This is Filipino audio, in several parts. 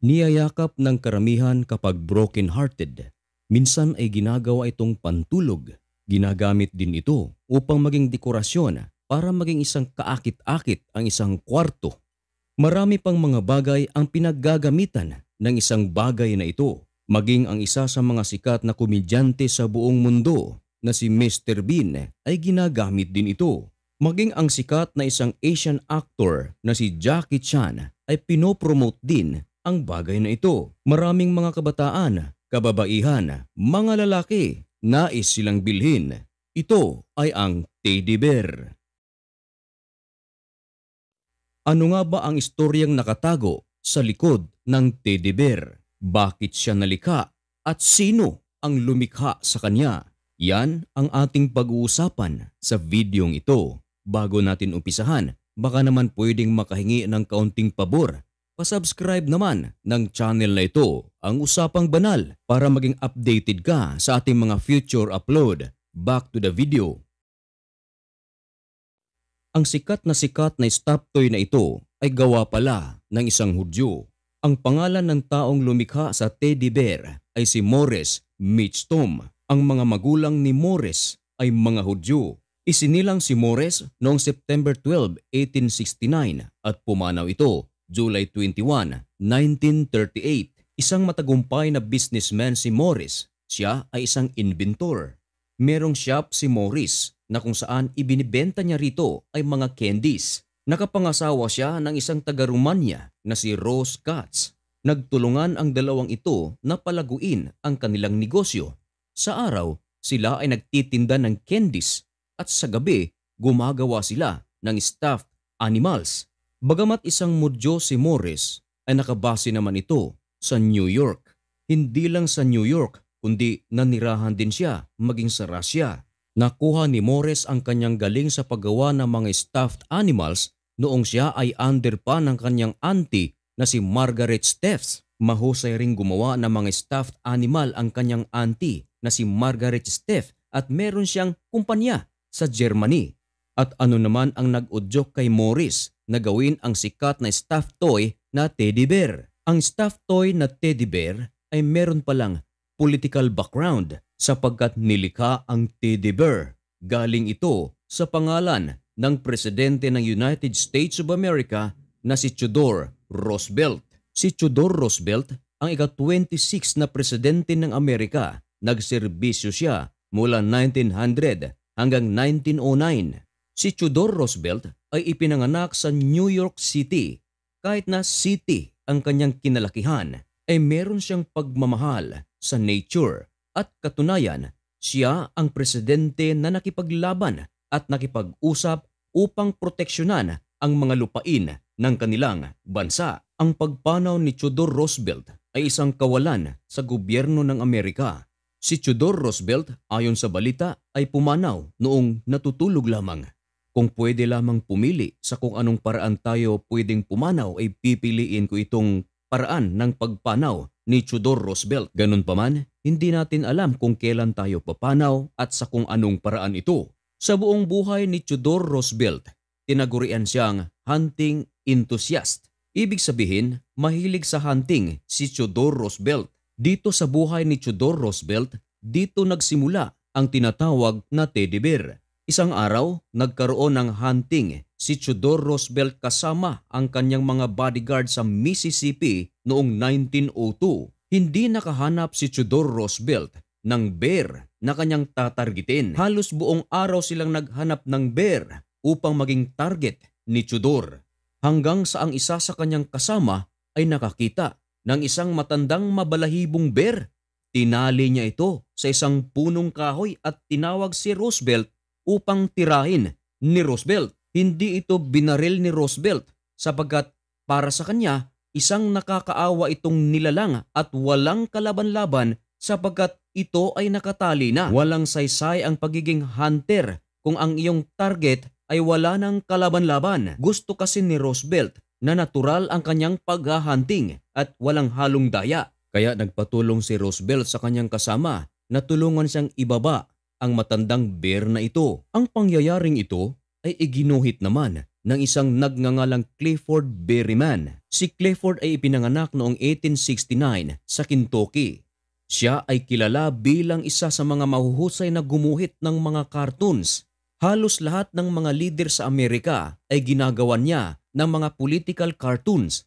Niyayakap ng karamihan kapag broken-hearted. Minsan ay ginagawa itong pantulog. Ginagamit din ito upang maging dekorasyon para maging isang kaakit-akit ang isang kwarto. Marami pang mga bagay ang pinaggagamitan ng isang bagay na ito. Maging ang isa sa mga sikat na komedyante sa buong mundo na si Mr. Bean ay ginagamit din ito. Maging ang sikat na isang Asian actor na si Jackie Chan ay pinopromote din ang bagay na ito. Maraming mga kabataan, kababaihan, mga lalaki, nais silang bilhin. Ito ay ang teddy bear. Ano nga ba ang istoryang nakatago sa likod ng teddy bear? Bakit siya nalikha at sino ang lumikha sa kanya? Yan ang ating pag-uusapan sa videong ito. Bago natin umpisahan, baka naman pwedeng makahingi ng kaunting pabor. Pa-subscribe naman ng channel na ito, ang Usapang Banal, para maging updated ka sa ating mga future upload. Back to the video. Ang sikat na stuffed toy na ito ay gawa pala ng isang Hudyo. Ang pangalan ng taong lumikha sa teddy bear ay si Morris Mitchum. Ang mga magulang ni Morris ay mga Hudyo. Isinilang si Morris noong September 12, 1869 at pumanaw ito July 21, 1938. Isang matagumpay na businessman si Morris. Siya ay isang inventor. Merong shop si Morris na kung saan ibinibenta niya rito ay mga candies. Nakapangasawa siya ng isang taga-Romania na si Rose Katz. Nagtulungan ang dalawang ito na palaguin ang kanilang negosyo. Sa araw, sila ay nagtitinda ng candies at sa gabi, gumagawa sila ng stuffed animals. Bagamat isang mudyo si Morris, ay nakabase naman ito sa New York. Hindi lang sa New York, kundi nanirahan din siya maging sa Russia. Nakuha ni Morris ang kanyang galing sa paggawa ng mga stuffed animals noong siya ay under pa ng kanyang auntie na si Margaret Steffes. Mahusay ring gumawa ng mga stuffed animal ang kanyang auntie na si Margaret Steffes at meron siyang kumpanya sa Germany. At ano naman ang nag-udyok kay Morris na gawin ang sikat na stuffed toy na teddy bear? Ang stuffed toy na teddy bear ay meron palang political background sapagkat nilikha ang teddy bear. Galing ito sa pangalan ng presidente ng United States of America na si Theodore Roosevelt. Si Theodore Roosevelt ang ika-26 na presidente ng Amerika. Nagserbisyo siya mula 1900 hanggang 1909. Si Theodore Roosevelt ay ipinanganak sa New York City. Kahit na city ang kanyang kinalakihan, ay meron siyang pagmamahal sa nature. At katunayan, siya ang presidente na nakipaglaban at nakipag-usap upang proteksyonan ang mga lupain ng kanilang bansa. Ang pagpanaw ni Theodore Roosevelt ay isang kawalan sa gobyerno ng Amerika. Si Theodore Roosevelt, ayon sa balita, ay pumanaw noong natutulog lamang. Kung pwede lamang pumili sa kung anong paraan tayo pwedeng pumanaw, ay pipiliin ko itong paraan ng pagpanaw ni Theodore Roosevelt. Ganun pa man, hindi natin alam kung kailan tayo papanaw at sa kung anong paraan ito. Sa buong buhay ni Theodore Roosevelt, tinagurian siyang hunting enthusiast. Ibig sabihin, mahilig sa hunting si Theodore Roosevelt. Dito sa buhay ni Theodore Roosevelt, dito nagsimula ang tinatawag na teddy bear. Isang araw, nagkaroon ng hunting si Theodore Roosevelt kasama ang kanyang mga bodyguard sa Mississippi noong 1902. Hindi nakahanap si Theodore Roosevelt ng bear na kanyang tatargetin. Halos buong araw silang naghanap ng bear upang maging target ni Theodore. Hanggang sa ang isa sa kanyang kasama ay nakakita ng isang matandang mabalahibong bear. Tinali niya ito sa isang punong kahoy at tinawag si Roosevelt upang tirahin ni Roosevelt. Hindi ito binaril ni Roosevelt sapagkat para sa kanya isang nakakaawa itong nilalang at walang kalaban-laban sapagkat ito ay nakatali na. Walang saysay ang pagiging hunter kung ang iyong target ay wala ng kalaban-laban. Gusto kasi ni Roosevelt na natural ang kanyang paghahunting at walang halong daya. Kaya nagpatulong si Roosevelt sa kanyang kasama na tulungan siyang ibaba ang matandang bear na ito. Ang pangyayaring ito ay iginuhit naman ng isang nagngangalang Clifford Berryman. Si Clifford ay ipinanganak noong 1869 sa Kentucky. Siya ay kilala bilang isa sa mga mahuhusay na gumuhit ng mga cartoons. Halos lahat ng mga leader sa Amerika ay ginagawa niya ng mga political cartoons.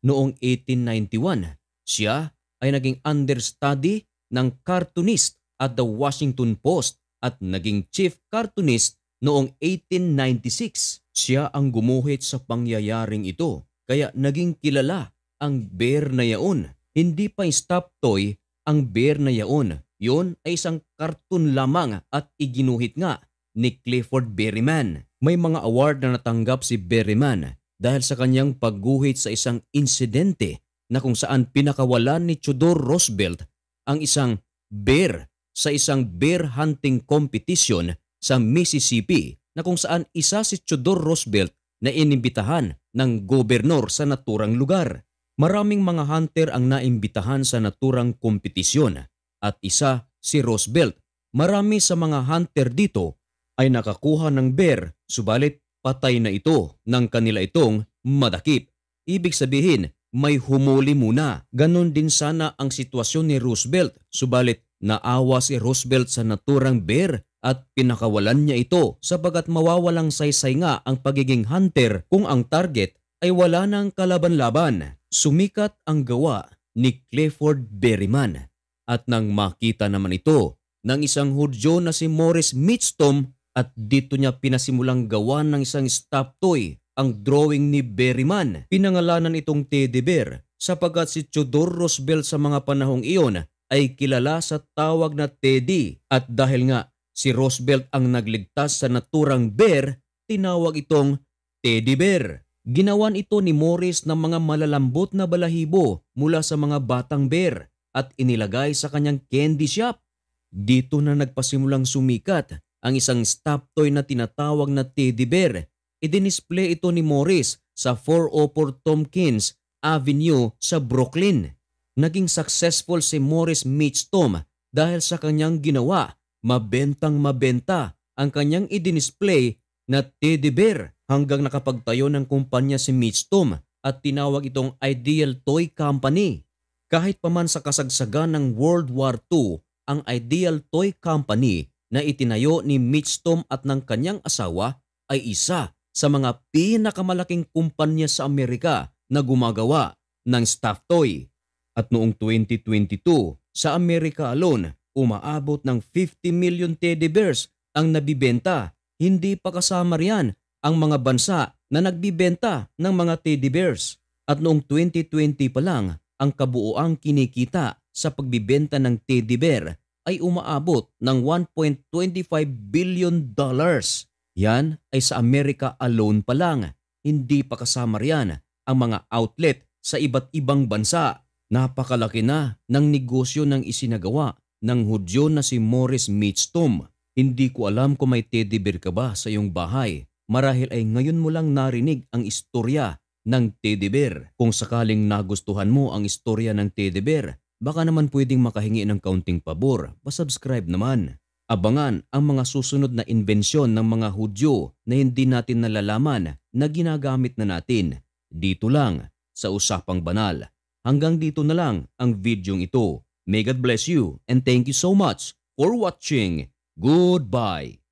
Noong 1891, siya ay naging understudy ng cartoonist at The Washington Post at naging chief cartoonist noong 1896. Siya ang gumuhit sa pangyayaring ito kaya naging kilala ang bear na yaon. Hindi pa stop toy ang bear na yaon. Yun ay isang cartoon lamang at iginuhit nga ni Clifford Berryman. May mga award na natanggap si Berryman dahil sa kanyang pagguhit sa isang insidente na kung saan pinakawalan ni Theodore Roosevelt ang isang bear sa isang bear hunting competition sa Mississippi na kung saan isa si Theodore Roosevelt na inimbitahan ng gobernador sa naturang lugar. Maraming mga hunter ang naimbitahan sa naturang kompetisyon at isa si Roosevelt. Marami sa mga hunter dito ay nakakuha ng bear subalit patay na ito ng kanila itong madakip. Ibig sabihin may humuli muna. Ganon din sana ang sitwasyon ni Roosevelt subalit naawa si Roosevelt sa naturang bear at pinakawalan niya ito sapagat mawawalang saysay nga ang pagiging hunter kung ang target ay wala ng kalaban-laban. Sumikat ang gawa ni Clifford Berryman at nang makita naman ito ng isang Hudyo na si Morris Mitchum at dito niya pinasimulang gawa ng isang stop toy ang drawing ni Berryman. Pinangalanan itong teddy bear sapagkat si Theodore Roosevelt sa mga panahong iyon ay kilala sa tawag na Teddy at dahil nga si Roosevelt ang nagligtas sa naturang bear, tinawag itong teddy bear. Ginawan ito ni Morris ng mga malalambot na balahibo mula sa mga batang bear at inilagay sa kanyang candy shop. Dito na nagpasimulang sumikat ang isang stop toy na tinatawag na teddy bear. Idinisplay ito ni Morris sa 404 Tompkins Avenue sa Brooklyn. Naging successful si Morris Mitchum dahil sa kanyang ginawa. Mabentang mabenta ang kanyang idinisplay na teddy bear hanggang nakapagtayo ng kumpanya si Mitchum at tinawag itong Ideal Toy Company. Kahit pa man sa kasagsagan ng World War II, ang Ideal Toy Company na itinayo ni Mitchum at ng kanyang asawa ay isa sa mga pinakamalaking kumpanya sa Amerika na gumagawa ng stuffed toy. At noong 2022, sa Amerika alone, umaabot ng 50 million teddy bears ang nabibenta. Hindi pa kasama riyan ang mga bansa na nagbibenta ng mga teddy bears. At noong 2020 pa lang, ang kabuuang kinikita sa pagbibenta ng teddy bear ay umaabot ng $1.25 billion. Yan ay sa Amerika alone pa lang. Hindi pa kasama riyan ang mga outlet sa iba't ibang bansa. Napakalaki na ng negosyo ng isinagawa ng Hudyo na si Morris Mitchum. Hindi ko alam kung may teddy bear ka ba sa iyong bahay. Marahil ay ngayon mo lang narinig ang istorya ng teddy bear. Kung sakaling nagustuhan mo ang istorya ng teddy bear, baka naman pwedeng makahingi ng kaunting pabor. Pa-subscribe naman. Abangan ang mga susunod na imbensyon ng mga Hudyo na hindi natin nalalaman na ginagamit na natin. Dito lang sa Usapang Banal. Hanggang dito na lang ang videong ito. May God bless you and thank you so much for watching. Goodbye.